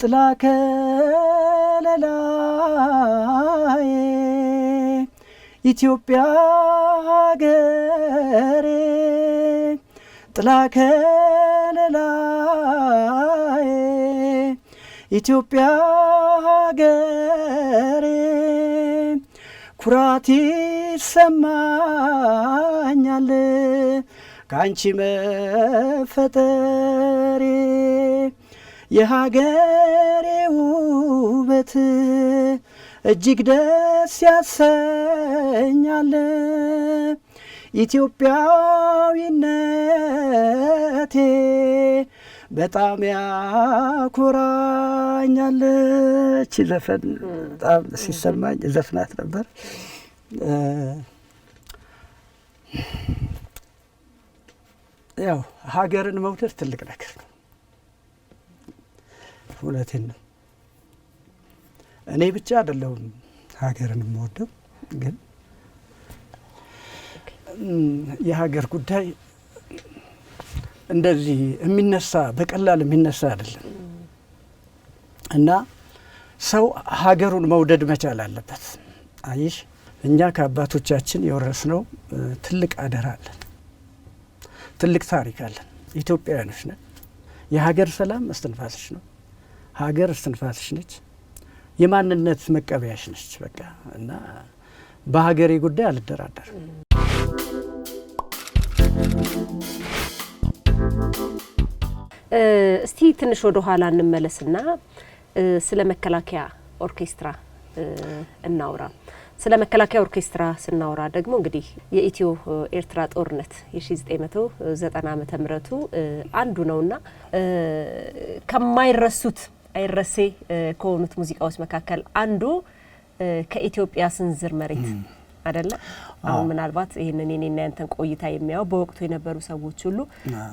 ጥላ ከለላዬ ኢትዮጵያ ሀገሬ ጥላ ከለላዬ ኢትዮጵያ ሀገሬ ኩራት ይሰማኛል ካንቺ መፈጠሬ የሀገሬ ውበት እጅግ ደስ ያሰኛል ኢትዮጵያዊነቴ በጣም ያኮራኛል። እቺ ዘፈን በጣም ሲሰማኝ ዘፍናት ነበር። ያው ሀገርን መውደድ ትልቅ ነገር ነው። እውነቴን ነው። እኔ ብቻ አይደለሁም ሀገርን የምወደው፣ ግን የሀገር ጉዳይ እንደዚህ የሚነሳ በቀላል የሚነሳ አይደለም እና ሰው ሀገሩን መውደድ መቻል አለበት። አይሽ እኛ ከአባቶቻችን የወረስነው ትልቅ አደራ አለን፣ ትልቅ ታሪክ አለን። ኢትዮጵያውያኖች ነን። የሀገር ሰላም እስትንፋስሽ ነው። ሀገር እስትንፋስሽ ነች። የማንነት መቀበያሽ ነች። በቃ እና በሀገሬ ጉዳይ አልደራደርም። እስቲ ትንሽ ወደ ኋላ እንመለስና ስለ መከላከያ ኦርኬስትራ እናውራ። ስለ መከላከያ ኦርኬስትራ ስናወራ ደግሞ እንግዲህ የኢትዮ ኤርትራ ጦርነት የ1990 ዓመተ ምህረቱ አንዱ ነውና ከማይረሱት አይረሴ ከሆኑት ሙዚቃዎች መካከል አንዱ ከኢትዮጵያ ስንዝር መሬት አይደለ? አሁን ምናልባት ይሄንን የኔና ያንተን ቆይታ የሚያው በወቅቱ የነበሩ ሰዎች ሁሉ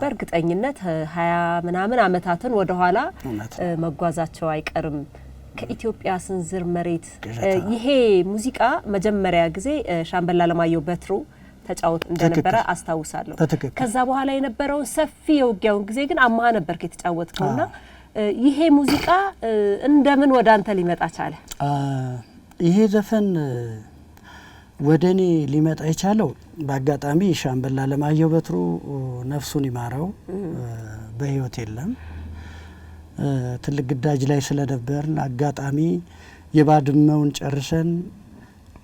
በእርግጠኝነት 20 ምናምን አመታትን ወደ ኋላ መጓዛቸው አይቀርም። ከኢትዮጵያ ስንዝር መሬት ይሄ ሙዚቃ መጀመሪያ ጊዜ ሻምበል አለማየሁ በትሩ ተጫውቶ እንደነበረ አስታውሳለሁ። ከዛ በኋላ የነበረው ሰፊ የውጊያውን ጊዜ ግን አማሃ ነበር ከተጫወተውና ይሄ ሙዚቃ እንደምን ወደ አንተ ሊመጣ ቻለ? ይሄ ዘፈን ወደኔ ሊመጣ የቻለው በአጋጣሚ ሻምበል አለማየሁ በትሩ ነፍሱን ይማረው በህይወት የለም። ትልቅ ግዳጅ ላይ ስለነበርን አጋጣሚ የባድመውን ጨርሰን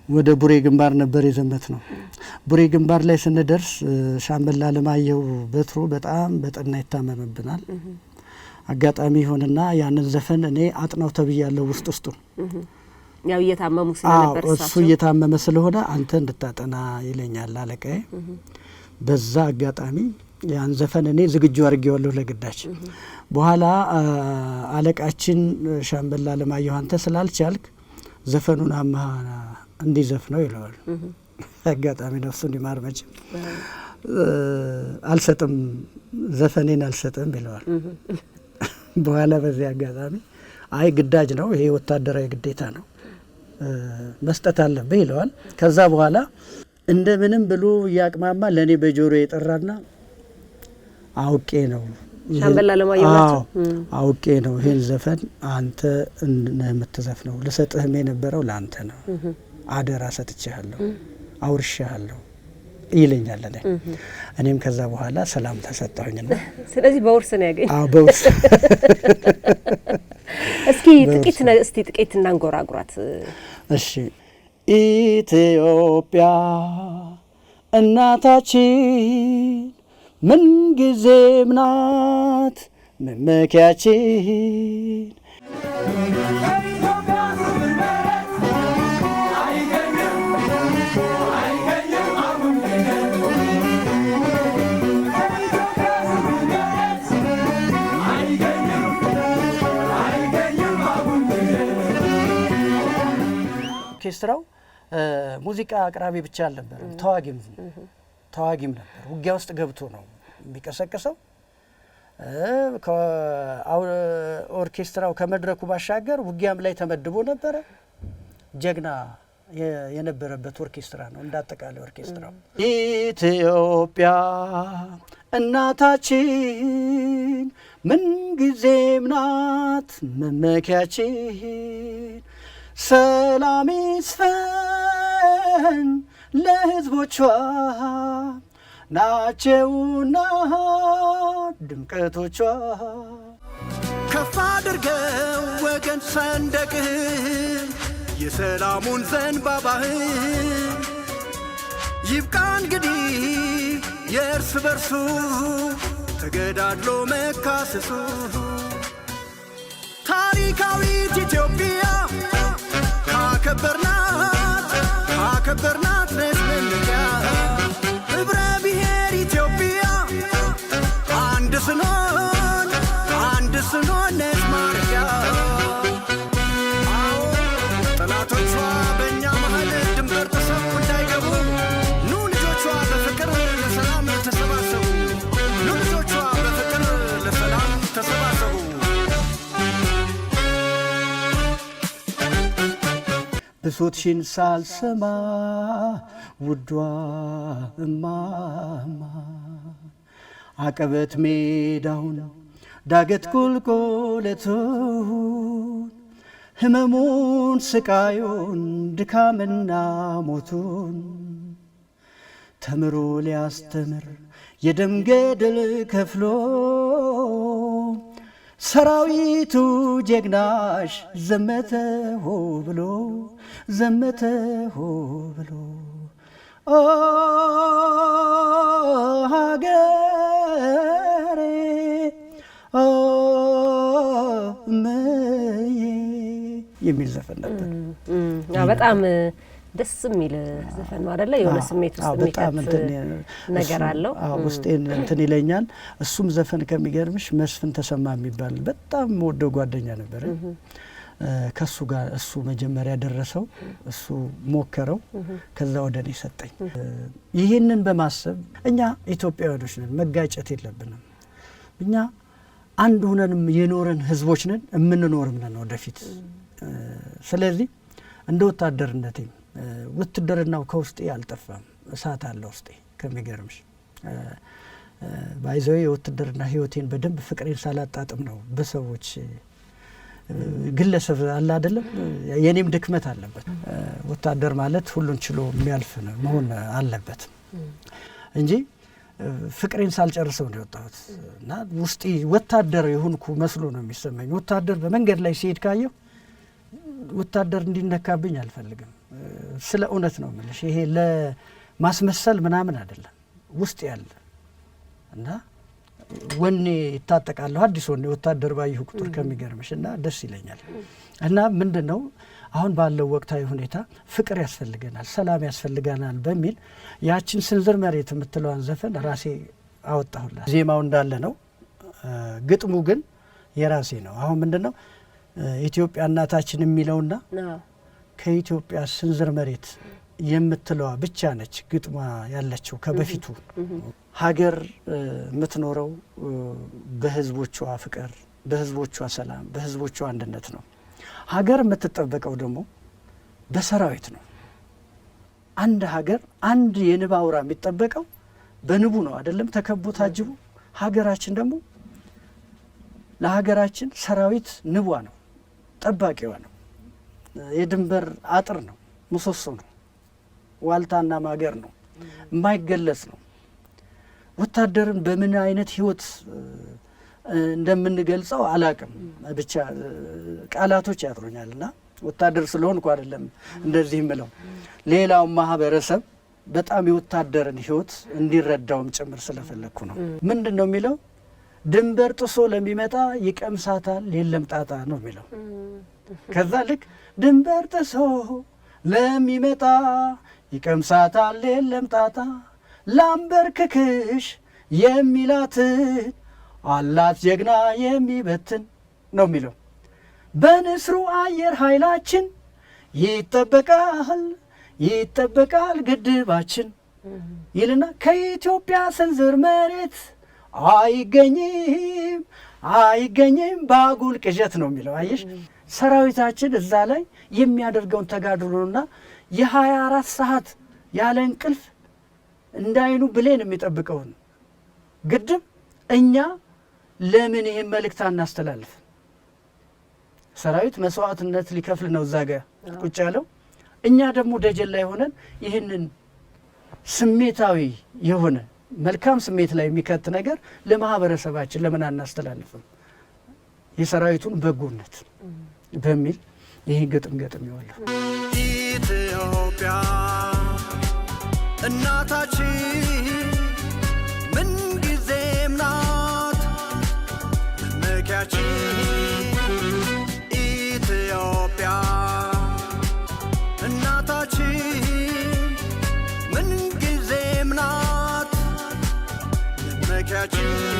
ወደ ቡሬ ግንባር ነበር የዘመት ነው። ቡሬ ግንባር ላይ ስንደርስ ሻምበል አለማየሁ በትሩ በጣም በጠና ይታመምብናል። አጋጣሚ ሆነና ያንን ዘፈን እኔ አጥናው ተብያለሁ ውስጡ ያው እየታመሙ ስለነበር እሱ እየታመመ ስለሆነ አንተ እንድታጠና ይለኛል አለቃዬ። በዛ አጋጣሚ ያን ዘፈን እኔ ዝግጁ አድርጌዋለሁ ለግዳጅ። በኋላ አለቃችን ሻምበል አለማየሁ አንተ ስላልቻልክ ዘፈኑን አማሃ እንዲዘፍነው ይለዋል። አጋጣሚ ነፍሱን ይማር መቼም አልሰጥም ዘፈኔን አልሰጥም ይለዋል። በኋላ በዚህ አጋጣሚ አይ ግዳጅ ነው ይሄ ወታደራዊ ግዴታ ነው መስጠት አለብህ ይለዋል። ከዛ በኋላ እንደምንም ብሎ ያቅማማ ለኔ በጆሮ የጠራና አውቄ ነው ሻምበል አለማየሁ አውቄ ነው ይሄን ዘፈን አንተ የምትዘፍነው ልሰጥህም የነበረው ለአንተ ነው አደራ ሰጥቼሃለሁ አውርሻለሁ ይለኛል። እኔም ከዛ በኋላ ሰላም ተሰጣሁኝና ስለዚህ በውርስ ነው ያገኘ። በውርስ እስኪ ጥቂት እናንጎራጉራት። እሺ ኢትዮጵያ እናታችን ምን ጊዜም ናት መመኪያችን ኦርኬስትራው ሙዚቃ አቅራቢ ብቻ አልነበረም፣ ተዋጊም ነበር። ውጊያ ውስጥ ገብቶ ነው የሚቀሰቅሰው። ኦርኬስትራው ከመድረኩ ባሻገር ውጊያም ላይ ተመድቦ ነበረ። ጀግና የነበረበት ኦርኬስትራ ነው እንዳጠቃላይ ኦርኬስትራው። ኢትዮጵያ እናታችን ምንጊዜም ናት መመኪያችን ሰላም ይስፈን ለሕዝቦቿ ናቸውና ድምቀቶቿ ከፍ አድርገው ወገን ሰንደቅህን የሰላሙን ዘንባባህን ይብቃ እንግዲህ የእርስ በርሱ ተገዳድሎ መካሰሱ ታሪካዊት ኢትዮጵያ ካከበርናት ነስመንያ ህብረ ብሔር ኢትዮጵያ አንድ ስንሆን ነስማርያ ጠላቶቿ በእኛ መሃል ድንበር ጥሰው እንዳይገቡ ኑ ልጆቿ በፍቅር ለሰላም ተሰባሰቡ ኑ ልጆቿ በፍቅር ለሰላም ተሰባሰቡ ብሶትሽን ሳልሰማ ውዷ እማማ አቀበት ሜዳውን ዳገት ቁልቁለቱን ህመሙን ስቃዩን ድካምና ሞቱን ተምሮ ሊያስተምር የደም ገድል ከፍሎ ሰራዊቱ ጀግናሽ ዘመተ ሆ ብሎ ኦ ሀገሬ ኦ እምዬ የሚል ዘፈን ነበር። በጣም ደስ የሚል ዘፈን ነው አይደለ? የሆነ ስሜት ውስጥ የሚከት ነገር አለው። ውስጤን እንትን ይለኛል። እሱም ዘፈን ከሚገርምሽ መስፍን ተሰማ የሚባል በጣም ወደው ጓደኛ ነበር። ከሱ ጋር እሱ መጀመሪያ ደረሰው፣ እሱ ሞከረው፣ ከዛ ወደ እኔ ሰጠኝ። ይህንን በማሰብ እኛ ኢትዮጵያውያኖች ነን፣ መጋጨት የለብንም። እኛ አንድ ሆነንም የኖረን ህዝቦች ነን፣ የምንኖርም ነን ወደፊት። ስለዚህ እንደ ወታደርነቴም ውትድርናው ከውስጤ አልጠፋም፣ እሳት አለ ውስጤ። ከሚገርምሽ ባይዘው የውትድርና ህይወቴን በደንብ ፍቅሬን ሳላጣጥም ነው በሰዎች ግለሰብ አለ አይደለም፣ የኔም ድክመት አለበት። ወታደር ማለት ሁሉን ችሎ የሚያልፍ ነው መሆን አለበት እንጂ ፍቅሬን ሳልጨርሰው ነው የወጣሁት። እና ውስጤ ወታደር የሆንኩ መስሎ ነው የሚሰማኝ። ወታደር በመንገድ ላይ ሲሄድ ካየሁ ወታደር እንዲነካብኝ አልፈልግም። ስለ እውነት ነው የምልሽ። ይሄ ለማስመሰል ምናምን አይደለም፣ ውስጥ ያለ እና ወኔ ይታጠቃለሁ፣ አዲስ ወኔ ወታደር ባየሁ ቁጥር ከሚገርምሽ እና ደስ ይለኛል። እና ምንድነው አሁን ባለው ወቅታዊ ሁኔታ ፍቅር ያስፈልገናል፣ ሰላም ያስፈልገናል በሚል ያችን ስንዝር መሬት የምትለዋን ዘፈን ራሴ አወጣሁላት። ዜማው እንዳለ ነው፣ ግጥሙ ግን የራሴ ነው። አሁን ምንድነው ኢትዮጵያ እናታችን የሚለውና ከኢትዮጵያ ስንዝር መሬት የምትለዋ ብቻ ነች ግጥሟ ያለችው ከበፊቱ። ሀገር የምትኖረው በህዝቦቿ ፍቅር፣ በህዝቦቿ ሰላም፣ በህዝቦቿ አንድነት ነው። ሀገር የምትጠበቀው ደግሞ በሰራዊት ነው። አንድ ሀገር አንድ የንብ አውራ የሚጠበቀው በንቡ ነው አይደለም? ተከቦ ታጅቡ። ሀገራችን ደግሞ ለሀገራችን ሰራዊት ንቧ ነው፣ ጠባቂዋ ነው፣ የድንበር አጥር ነው፣ ምሰሶ ነው፣ ዋልታና ማገር ነው፣ የማይገለጽ ነው። ወታደርን በምን አይነት ህይወት እንደምንገልጸው አላቅም፣ ብቻ ቃላቶች ያጥሩኛልና ወታደር ስለሆንኩ አይደለም እንደዚህ ምለው። ሌላው ማህበረሰብ በጣም የወታደርን ህይወት እንዲረዳውም ጭምር ስለፈለኩ ነው። ምንድነው የሚለው? ድንበር ጥሶ ለሚመጣ ይቀምሳታል የለም ጣጣ ነው የሚለው። ከዛ ልክ ድንበር ጥሶ ለሚመጣ ይቀምሳታል የለም ጣጣ፣ ላምበርክክሽ የሚላትን አላት ጀግና የሚበትን ነው የሚለው። በንስሩ አየር ኃይላችን ይጠበቃል ግድባችን ይልና ከኢትዮጵያ ስንዝር መሬት አይገኝም ባጉል ቅዠት ነው የሚለው። አየሽ ሰራዊታችን እዛ ላይ የሚያደርገውን ተጋድሎና የ24 ሰዓት ያለ እንቅልፍ እንዳይኑ ብሌን የሚጠብቀውን ግድብ እኛ ለምን ይሄን መልእክት አናስተላልፍ? ሰራዊት መስዋዕትነት ሊከፍል ነው እዛ ጋር ቁጭ ያለው። እኛ ደግሞ ደጀን ላይ ሆነን ይህንን ስሜታዊ የሆነ መልካም ስሜት ላይ የሚከት ነገር ለማህበረሰባችን ለምን አናስተላልፍም? የሰራዊቱን በጎነት በሚል ይህ ግጥም ይወለው። ኢትዮጵያ እናታችን ምን ጊዜም ናት መመኪያችን። ኢትዮጵያ እናታችን ምን ጊዜም ናት መመኪያችን።